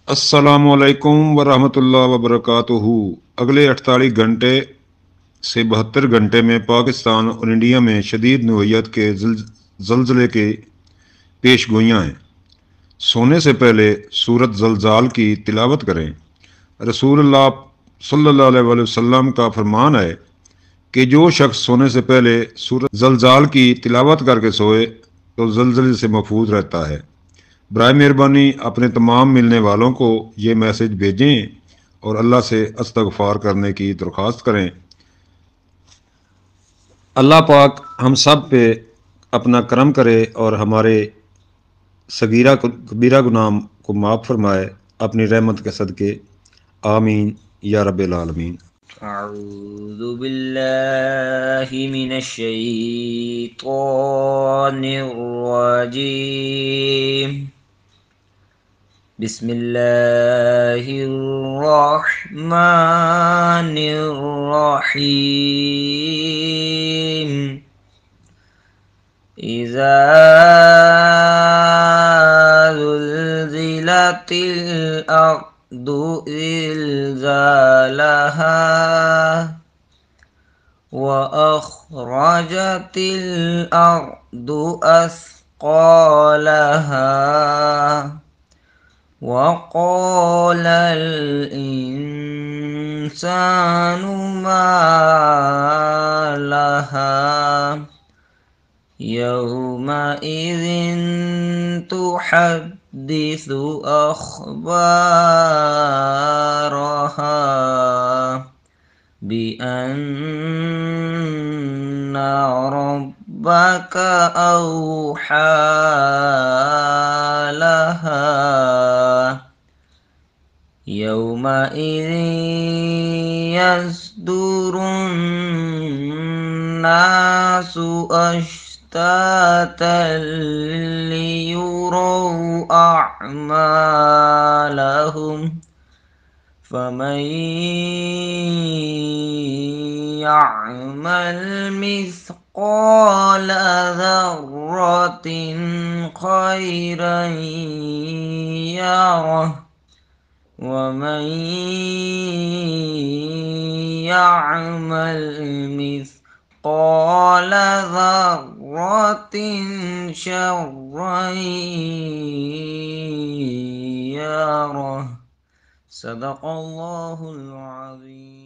अस्सलामुअलैकुम वरहमतुल्लाह वबरकातुहू। अगले 48 घंटे से 72 घंटे में पाकिस्तान और इंडिया में शदीद नोयत के जल्जले की पेशगोइयाँ हैं। सोने से पहले सूरत जलजाल की तिलावत करें। रसूलुल्लाह सल्लल्लाहु अलैहि वसल्लम का फरमान है कि जो शख्स सोने से पहले सूरत जलजाल की तिलावत करके सोए तो जल्जले से महफूज रहता है। बराए मेहरबानी अपने तमाम मिलने वालों को ये मैसेज भेजें और अल्लाह से इस्तगफार करने की दरख्वास्त करें। अल्लाह पाक हम सब पे अपना करम करे और हमारे सगीरा कबीरा गुनाह को माफ़ फरमाए अपनी रहमत के सदके। आमीन या रब्बिल आलमीन। أعوذ بالله من الشيطان الرجيم. بسم الله الرحمن الرحيم. إذا زلزلت الأرض زلزالها وأخرجت الأرض أثقالها وقال الإنسان ما لها يومئذ تحدث أخبارها بأن ربك أوحى لها يومئذ يصدر الناس أشتاتا ليروا أعمالهم فمن يعمل مثقال ذرة خيرا يره ومن يعمل مثقال ذرة شرا يره. صدق الله العظيم.